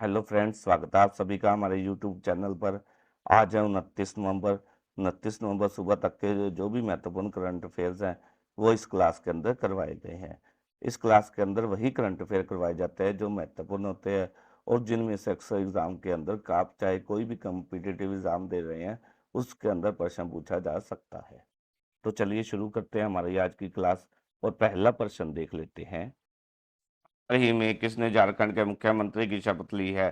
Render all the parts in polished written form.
Hello friends, स्वागत है आप सभी का हमारे यूट्यूब चैनल पर। आज है 29 नवंबर सुबह तक के जो भी महत्वपूर्ण करंट अफेयर्स हैं वो इस क्लास के अंदर करवाए गए हैं। इस क्लास के अंदर वही करंट अफेयर करवाए जाते हैं जो महत्वपूर्ण होते हैं और जिनमें से अक्सर एग्जाम के अंदर का आप चाहे कोई भी कम्पिटिटिव एग्जाम दे रहे हैं उसके अंदर प्रश्न पूछा जा सकता है। तो चलिए शुरू करते हैं हमारी आज की क्लास और पहला प्रश्न देख लेते हैं। हाल ही में किसने झारखंड के मुख्यमंत्री की शपथ ली है?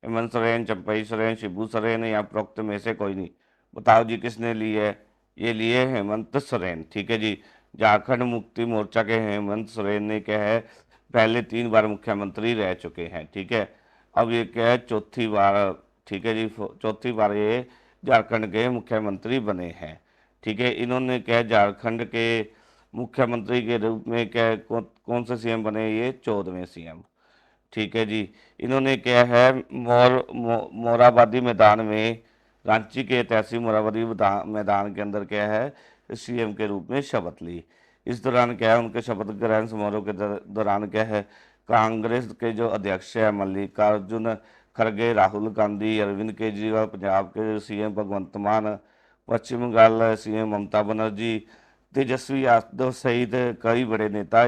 हेमंत सोरेन, चंपई सोरेन, शिबू सोरेन या उपरोक्त में से कोई नहीं। बताओ जी किसने ली है? ये लिए हेमंत सोरेन। ठीक है जी। झारखंड मुक्ति मोर्चा के हेमंत सोरेन ने क्या है, पहले 3 बार मुख्यमंत्री रह चुके हैं। ठीक है, अब ये क्या है, चौथी बार। ठीक है जी, चौथी बार ये झारखंड के मुख्यमंत्री बने हैं। ठीक है, इन्होंने क्या है, झारखंड के मुख्यमंत्री के रूप में क्या कौन से सीएम बने? ये 14वें सीएम। ठीक है जी। इन्होंने क्या है, मोराबादी मैदान में, रांची के ऐतिहासिक मोराबादी मैदान के अंदर क्या है, सीएम के रूप में शपथ ली। इस दौरान क्या है, उनके शपथ ग्रहण समारोह के दौरान क्या है, कांग्रेस के जो अध्यक्ष है मल्लिकार्जुन खड़गे, राहुल गांधी, अरविंद केजरीवाल पंजाब के सीएम भगवंत मान, पश्चिम बंगाल सीएम ममता बनर्जी, तेजस्वी यादव सहित कई बड़े नेता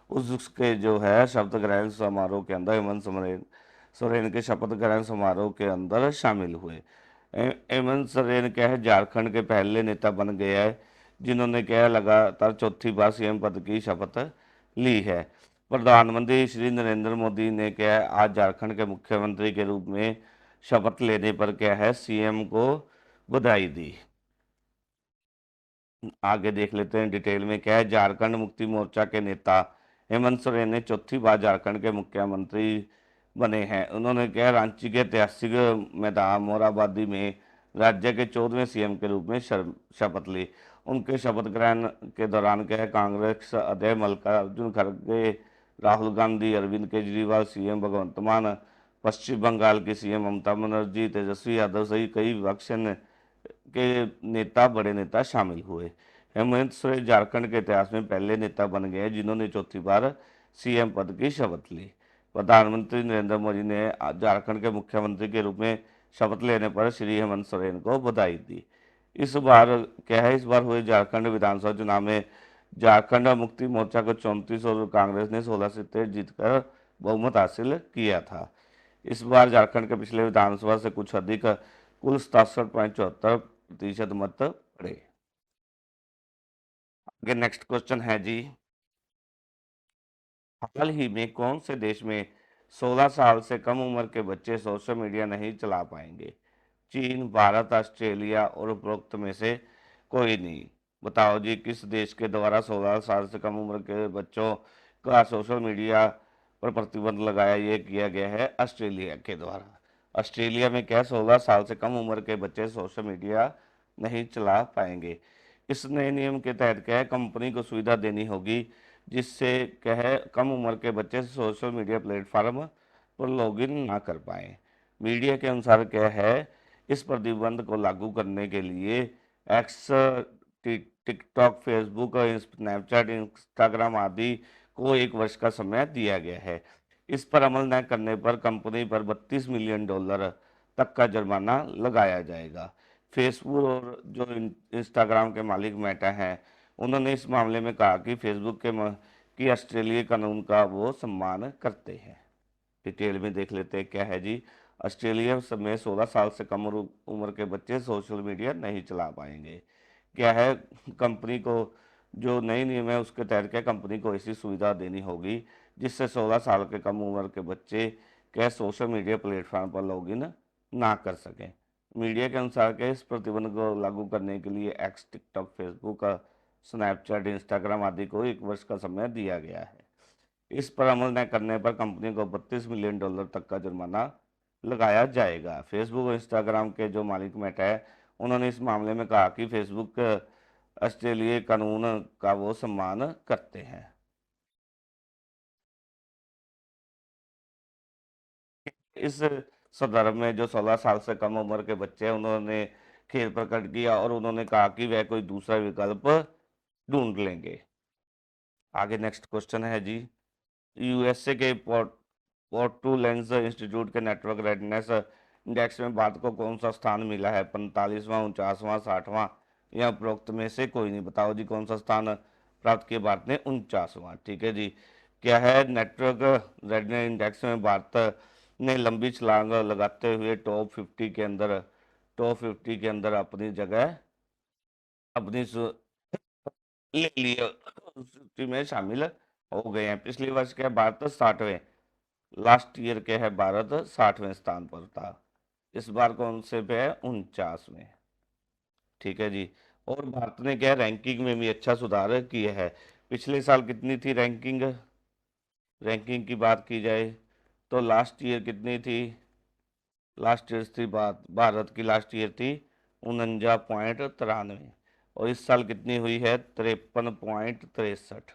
उसके जो है शपथ ग्रहण समारोह के अंदर हेमंत सोरेन के शपथ ग्रहण समारोह के अंदर शामिल हुए। हेमंत सोरेन क्या है, झारखंड के पहले नेता बन गए हैं जिन्होंने क्या है, लगातार चौथी बार सीएम पद की शपथ ली है। प्रधानमंत्री श्री नरेंद्र मोदी ने क्या है, आज झारखंड के मुख्यमंत्री के रूप में शपथ लेने पर क्या है, सीएम को बधाई दी। आगे देख लेते हैं डिटेल में क्या है। झारखंड मुक्ति मोर्चा के नेता हेमंत सोरेन ने चौथी बार झारखंड के मुख्यमंत्री बने हैं। उन्होंने क्या है, रांची के ऐतिहासिक मैदान मोराबादी में राज्य के 14वें सीएम के रूप में शपथ ली। उनके शपथ ग्रहण के दौरान क्या है, कांग्रेस अध्यक्ष मल्लिकार्जुन खड़गे, राहुल गांधी, अरविंद केजरीवाल, सीएम भगवंत मान, पश्चिम बंगाल की सीएम ममता बनर्जी, तेजस्वी यादव सहित कई विपक्ष के नेता, बड़े नेता शामिल हुए। हेमंत सोरेन झारखंड के इतिहास में पहले नेता बन गए हैं जिन्होंने चौथी बार सीएम पद की शपथ ली। प्रधानमंत्री नरेंद्र मोदी ने झारखंड के मुख्यमंत्री के रूप में शपथ लेने पर श्री हेमंत सोरेन को बधाई दी। इस बार क्या है, इस बार हुए झारखंड विधानसभा चुनाव में झारखंड मुक्ति मोर्चा को 34 और कांग्रेस ने 16 सीटें जीतकर बहुमत हासिल किया था। इस बार झारखंड के पिछले विधानसभा से कुछ अधिक, कुल 67.74% मत पड़े। आगे नेक्स्ट क्वेश्चन है जी। हाल ही में कौन से देश में 16 साल से कम उम्र के बच्चे सोशल मीडिया नहीं चला पाएंगे? चीन, भारत, ऑस्ट्रेलिया और उपरोक्त में से कोई नहीं। बताओ जी किस देश के द्वारा 16 साल से कम उम्र के बच्चों का सोशल मीडिया पर प्रतिबंध लगाया, ये किया गया है ऑस्ट्रेलिया के द्वारा। ऑस्ट्रेलिया में क्या 16 साल से कम उम्र के बच्चे सोशल मीडिया नहीं चला पाएंगे। इस नए नियम के तहत क्या है, कंपनी को सुविधा देनी होगी जिससे क्या है, कम उम्र के बच्चे सोशल मीडिया प्लेटफॉर्म पर लॉगिन ना कर पाए। मीडिया के अनुसार क्या है, इस प्रतिबंध को लागू करने के लिए x, TikTok, Facebook, Snapchat, Instagram आदि को 1 वर्ष का समय दिया गया है। इस पर अमल न करने पर कंपनी पर $32 मिलियन तक का जुर्माना लगाया जाएगा। फेसबुक और जो इंस्टाग्राम के मालिक मेटा हैं, उन्होंने इस मामले में कहा कि फेसबुक की ऑस्ट्रेलिया कानून का वो सम्मान करते हैं। डिटेल में देख लेते हैं क्या है जी। ऑस्ट्रेलिया में 16 साल से कम उम्र के बच्चे सोशल मीडिया नहीं चला पाएंगे। क्या है, कंपनी को जो नई नियम है उसके तहत क्या, कंपनी को ऐसी सुविधा देनी होगी जिससे 16 साल के कम उम्र के बच्चे क्या सोशल मीडिया प्लेटफॉर्म पर लॉगिन ना कर सकें। मीडिया के अनुसार क्या, इस प्रतिबंध को लागू करने के लिए x, TikTok, Facebook, Snapchat, Instagram आदि को 1 वर्ष का समय दिया गया है। इस पर अमल न करने पर कंपनी को $32 मिलियन तक का जुर्माना लगाया जाएगा। फेसबुक और इंस्टाग्राम के जो मालिक मेटा है, उन्होंने इस मामले में कहा कि फेसबुक ऑस्ट्रेलिया कानून का वो सम्मान करते हैं। इस संदर्भ में जो 16 साल से कम उम्र के बच्चे हैं, उन्होंने खेद प्रकट किया और उन्होंने कहा कि वह कोई दूसरा विकल्प ढूंढ लेंगे। आगे नेक्स्ट क्वेश्चन है जी। यूएसए के पोर्टू लेंस इंस्टीट्यूट के नेटवर्क रेडनेस इंडेक्स में भारत को कौन सा स्थान मिला है? 45वां, 49वां, 60वां या उपरोक्त में से कोई नहीं। बताओ जी कौन सा स्थान प्राप्त किया भारत ने? 49वां। ठीक है जी। क्या है? नेटवर्क रेडनेस इंडेक्स में भारत ने लंबी छलांग लगाते हुए टॉप 50 के अंदर अपनी जगह अपनी ले लिए, सूची में शामिल हो गए हैं। पिछले वर्ष क्या है? भारत 60वें, लास्ट ईयर क्या है? भारत 60वें स्थान पर था। इस बार कौन से पे है? 49वें। ठीक है जी। और भारत ने क्या रैंकिंग में भी अच्छा सुधार किया है। पिछले साल कितनी थी रैंकिंग? रैंकिंग की बात की जाए तो लास्ट ईयर कितनी थी? लास्ट ईयर थी भारत की लास्ट ईयर थी 49.93, और इस साल कितनी हुई है? 53.63।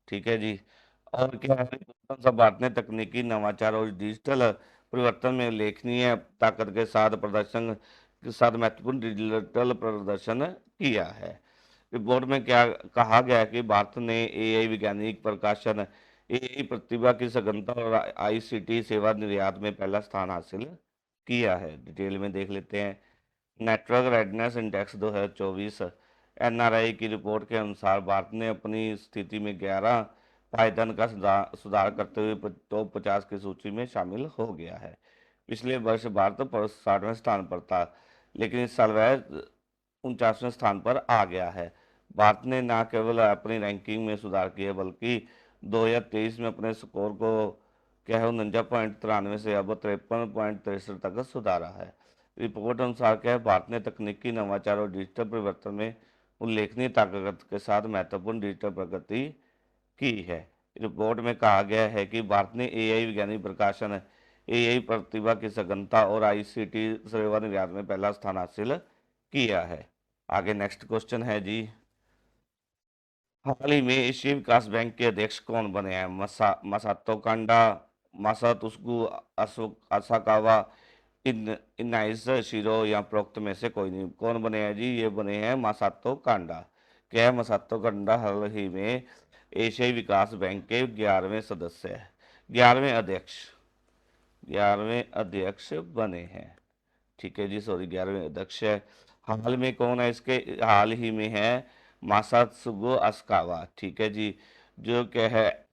ठीक है जी। और क्या है? परिवर्तन सब भारत ने तकनीकी नवाचार और डिजिटल परिवर्तन में उल्लेखनीय ताकत के साथ प्रदर्शन के साथ महत्वपूर्ण डिजिटल प्रदर्शन किया है। रिपोर्ट में क्या कहा गया है कि भारत ने एआई वैज्ञानिक प्रकाशन, एआई प्रतिभा की सघनता और आईसीटी सेवा निर्यात में पहला स्थान हासिल किया है। डिटेल में देख लेते हैं। नेटवर्क रेडनेस इंडेक्स 2024 एनआरआई की रिपोर्ट के अनुसार भारत ने अपनी स्थिति में 11 पायदान का सुधार करते हुए टॉप 50 की सूची में शामिल हो गया है। पिछले वर्ष भारत पर 60वें स्थान पर था, लेकिन इस साल वह 49वें स्थान पर आ गया है। भारत ने न केवल अपनी रैंकिंग में सुधार किया, बल्कि 2023 में अपने स्कोर को क्या है 49.93 से अब 53.63 तक सुधारा है। रिपोर्ट अनुसार क्या है? भारत ने तकनीकी नवाचार और डिजिटल परिवर्तन में उल्लेखनीय ताकत के साथ महत्वपूर्ण डिजिटल प्रगति की है। रिपोर्ट में कहा गया है कि भारत ने एआई वैज्ञानिक प्रकाशन, एआई प्रतिभा की सघनता और आईसीटी सेवा निर्यात में पहला स्थान हासिल किया है। आगे नेक्स्ट क्वेश्चन है जी। हाल ही में एशिया विकास बैंक के अध्यक्ष कौन बने हैं? मसातो कांडा, मासातुस्कू असाकावा, इन इनाइस शिरो या प्रोक्त में से कोई नहीं। कौन बने हैं जी? ये बने हैं मासातो कांडा। क्या है? मासातो कांडा हाल ही में एशियाई विकास बैंक के 11वें सदस्य है, 11वें अध्यक्ष, 11वें अध्यक्ष बने हैं। ठीक है जी, सॉरी 11वें अध्यक्ष है। हाल में कौन है इसके? हाल ही में है मासात्सुगो अस्कावा। ठीक है जी। जो क्या है?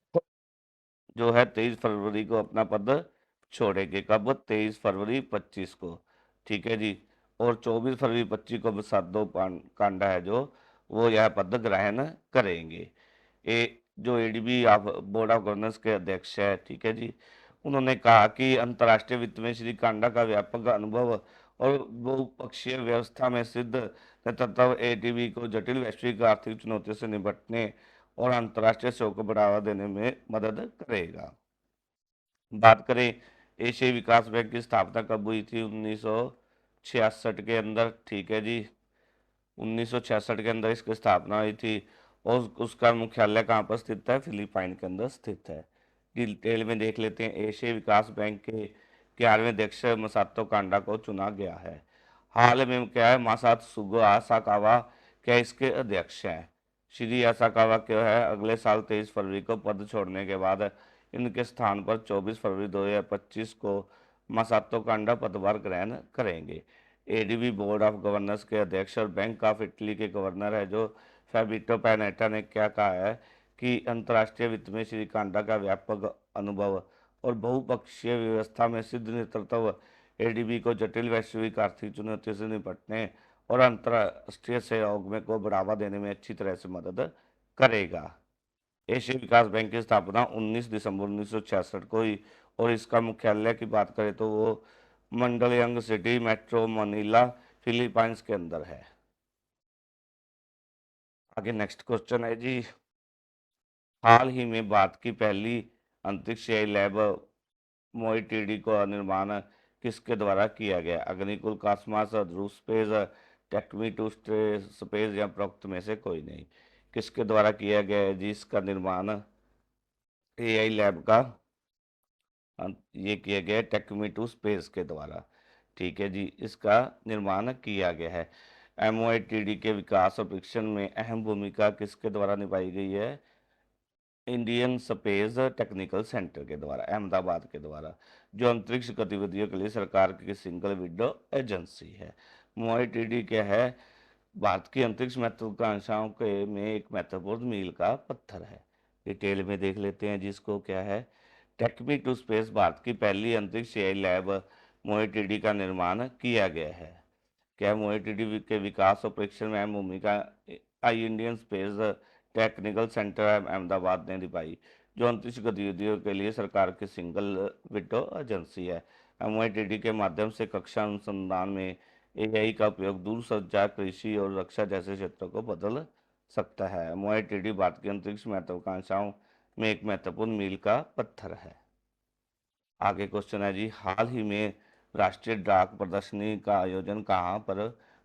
जो है 23 फरवरी को अपना पद छोड़ेंगे। कब? 23 फरवरी 25 को। ठीक है जी। और 24 फरवरी 25 को साधो कांडा है जो, वो यह पद ग्रहण करेंगे। जो ADB of board of governors के अध्यक्ष है, ठीक है जी, उन्होंने कहा कि अंतर्राष्ट्रीय वित्त में श्री कांडा का व्यापक अनुभव और बहुपक्षीय व्यवस्था में सिद्ध नेतृत्व एडीबी को जटिल वैश्विक आर्थिक चुनौतियों से निपटने और अंतर्राष्ट्रीय सहयोग को बढ़ावा देने में मदद करेगा। बात करें एशियाई विकास बैंक की स्थापना कब हुई थी? 1966 के अंदर। ठीक है जी, 1966 के अंदर इसकी स्थापना हुई थी। और उसका मुख्यालय कहाँ पर स्थित है? फिलीपाइन के अंदर स्थित है। डिटेल में देख लेते हैं। एशियाई विकास बैंक के 11वें अध्यक्ष मसातो कांडा को चुना गया है। हाल में क्या है? मासात्सुगो आसाकावा क्या इसके अध्यक्ष हैं? श्री आसाकावा क्या है? अगले साल 23 फरवरी को पद छोड़ने के बाद इनके स्थान पर 24 फरवरी 2025 को मसातो कांडा पदभार ग्रहण करेंगे। एडीबी बोर्ड ऑफ गवर्नर्स के अध्यक्ष और बैंक ऑफ इटली के गवर्नर है जो फैबिटो पैनेटा ने क्या कहा है कि अंतर्राष्ट्रीय वित्त में श्री कांडा का व्यापक अनुभव और बहुपक्षीय व्यवस्था में सिद्ध नेतृत्व एडीबी को जटिल वैश्विक आर्थिक चुनौतियों से निपटने और अंतर्राष्ट्रीय सहयोग में को बढ़ावा देने में अच्छी तरह से मदद करेगा। एशियाई विकास बैंक की स्थापना 19 दिसंबर 1966 को हुई, और इसका मुख्यालय की बात करें तो वो मंडलयंग सिटी, मेट्रो मनीला, फिलीपाइंस के अंदर है। आगे नेक्स्ट क्वेश्चन है जी। हाल ही में भारत की पहली अंतरिक्ष लैब मोईटीडी का निर्माण किसके द्वारा किया गया? Agnikul, Cosmos, Dhruva Space, take me to space या प्रोक्त में से कोई नहीं। किसके द्वारा किया गया है जी इसका निर्माण? एआई लैब का ये किया गया है टेक्मी टू स्पेस के द्वारा। ठीक है जी, इसका निर्माण किया गया है। एमओआईटीडी के विकास और परीक्षण में अहम भूमिका किसके द्वारा निभाई गई है? इंडियन स्पेस टेक्निकल सेंटर के द्वारा, अहमदाबाद के द्वारा, जो अंतरिक्ष गतिविधियों के लिए सरकार की सिंगल विंडो एजेंसी है। MOITD क्या है? भारत की अंतरिक्ष महत्वाकांक्षाओं के में एक महत्वपूर्ण मील का पत्थर है। डिटेल में देख लेते हैं जिसको क्या है। टेकमी टू स्पेस भारत की पहली अंतरिक्ष लैब MOITD का निर्माण किया गया है। क्या MOITD के विकास और परीक्षण में अहम भूमिका आई Indian space technical centre Ahmedabad ने निभाई, जो अंतरिक्ष गतिविधियों के लिए सरकार की सिंगल विंडो एजेंसी है। MOITD के माध्यम से कक्षा अनुसंधान में AI का उपयोग दूरसंचार, कृषि और रक्षा जैसे क्षेत्रों को बदल सकता है। MOITD भारत की अंतरिक्ष महत्वाकांक्षाओं में एक महत्वपूर्ण मील का पत्थर है। आगे क्वेश्चन है जी, हाल ही में राष्ट्रीय डाक प्रदर्शनी का आयोजन कहाँ पर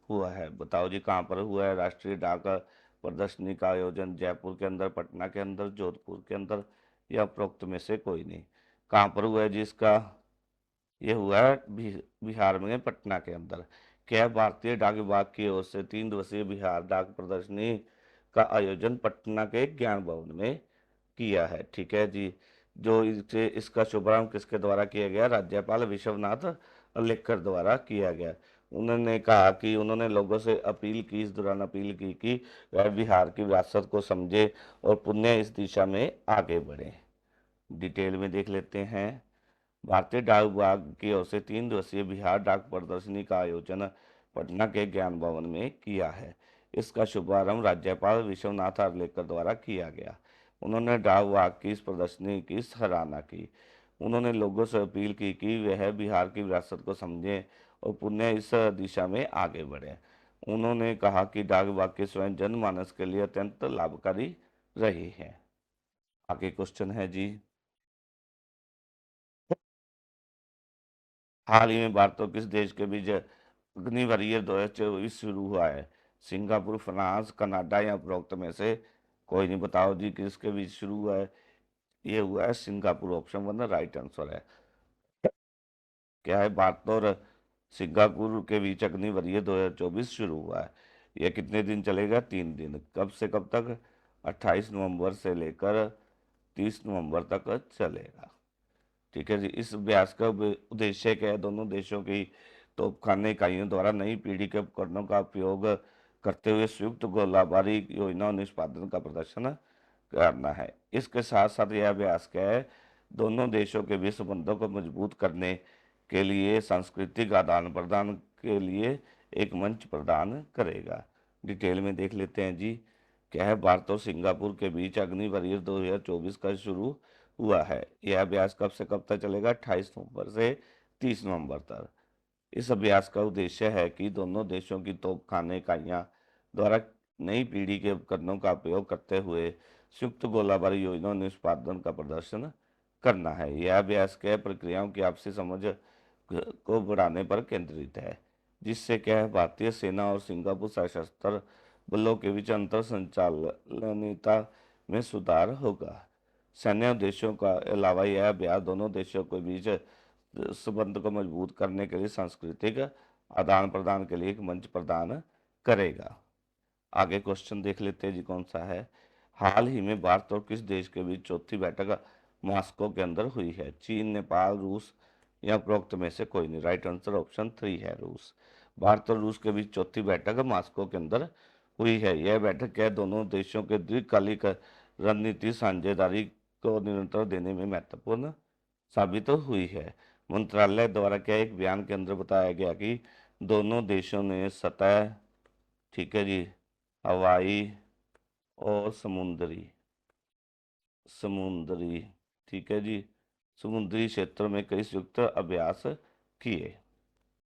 हुआ है? बताओ जी, कहाँ पर हुआ है राष्ट्रीय डाक प्रदर्शनी का आयोजन? जयपुर के अंदर, पटना के अंदर, जोधपुर के अंदर, या उपरोक्त में से कोई नहीं। कहाँ पर हुआ है जी इसका? ये हुआ है बिहार में, पटना के अंदर। क्या भारतीय डाक विभाग की ओर से 3 दिवसीय बिहार डाक प्रदर्शनी का आयोजन पटना के ज्ञान भवन में किया है। ठीक है जी। जो इसका शुभारंभ किसके द्वारा किया गया? राज्यपाल विश्वनाथ लेकर द्वारा किया गया। उन्होंने कहा कि उन्होंने लोगों से अपील की, इस दौरान अपील की कि वह बिहार की विरासत को समझे और पुण्य इस दिशा में आगे बढ़े। डिटेल में देख लेते हैं। भारतीय डाक विभाग की ओर से 3 दिवसीय बिहार डाक प्रदर्शनी का आयोजन पटना के ज्ञान भवन में किया है। इसका शुभारंभ राज्यपाल विश्वनाथ आर्लेकर द्वारा किया गया। उन्होंने डाक विभाग की इस प्रदर्शनी की सराहना की। उन्होंने लोगों से अपील की कि वह बिहार की विरासत को समझें और पुण्य इस दिशा में आगे बढ़े। उन्होंने कहा कि डाक विभाग की स्वयं जनमानस के लिए अत्यंत लाभकारी रही है। आगे क्वेश्चन है जी, हाल ही में भारत और किस देश के बीच अग्निवीर 2024 शुरू हुआ है? सिंगापुर, फ्रांस, कनाडा, या उपरोक्त में से कोई नहीं। बताओ जी किसके बीच शुरू हुआ है? ये हुआ है सिंगापुर। ऑप्शन 1 राइट आंसर है। क्या है? भारत और सिंगापुर के बीच अग्निवीर 2024 शुरू हुआ है। यह कितने दिन चलेगा? 3 दिन। कब से कब तक? 28 नवंबर से लेकर 30 नवंबर तक चलेगा। ठीक है जी। इस अभ्यास का उद्देश्य क्या है? दोनों देशों की तोपखाने इकाइयों द्वारा नई पीढ़ी के उपकरणों का उपयोग करते हुए संयुक्त गोलाबारी योजना और निष्पादन का प्रदर्शन करना है। इसके साथ साथ यह अभ्यास क्या है? दोनों देशों के बीच संबंधों को मजबूत करने के लिए सांस्कृतिक आदान प्रदान के लिए एक मंच प्रदान करेगा। डिटेल में देख लेते हैं जी। क्या है? भारत और सिंगापुर के बीच अग्निवीर 2024 का शुरू हुआ है। यह अभ्यास कब से कब तक चलेगा? 28 नवंबर से 30 नवंबर तक। इस अभ्यास का उद्देश्य है कि दोनों देशों की तोपखाने इकाइयां द्वारा नई पीढ़ी के उपकरणों का उपयोग करते हुए संयुक्त गोलाबारी योजना निष्पादन का प्रदर्शन करना है। यह अभ्यास कई प्रक्रियाओं की आपसी समझ को बढ़ाने पर केंद्रित है, जिससे क्या है, भारतीय सेना और सिंगापुर सशस्त्र बलों के बीच अंतर संचालनीयता में सुधार होगा। सैन्य उद्देश्यों का अलावा यह अभ्यास दोनों देशों के बीच संबंध को मजबूत करने के लिए सांस्कृतिक आदान प्रदान के लिए एक मंच प्रदान करेगा। आगे क्वेश्चन देख लेते हैं जी, कौन सा है? हाल ही में भारत और किस देश के बीच चौथी बैठक मॉस्को के अंदर हुई है? चीन, नेपाल, रूस, या उपरोक्त में से कोई नहीं। राइट आंसर ऑप्शन 3 है, रूस। भारत और रूस के बीच चौथी बैठक मॉस्को के अंदर हुई है। यह बैठक क्या, दोनों देशों के दीर्घकालिक रणनीति साझेदारी को निरंतर देने में महत्वपूर्ण साबित तो हुई है। मंत्रालय द्वारा क्या एक बयान के अंदर बताया गया कि दोनों देशों ने सतह, ठीक है जी, हवाई और समुद्री समुद्री ठीक है जी, समुद्री क्षेत्र में कई संयुक्त अभ्यास किए।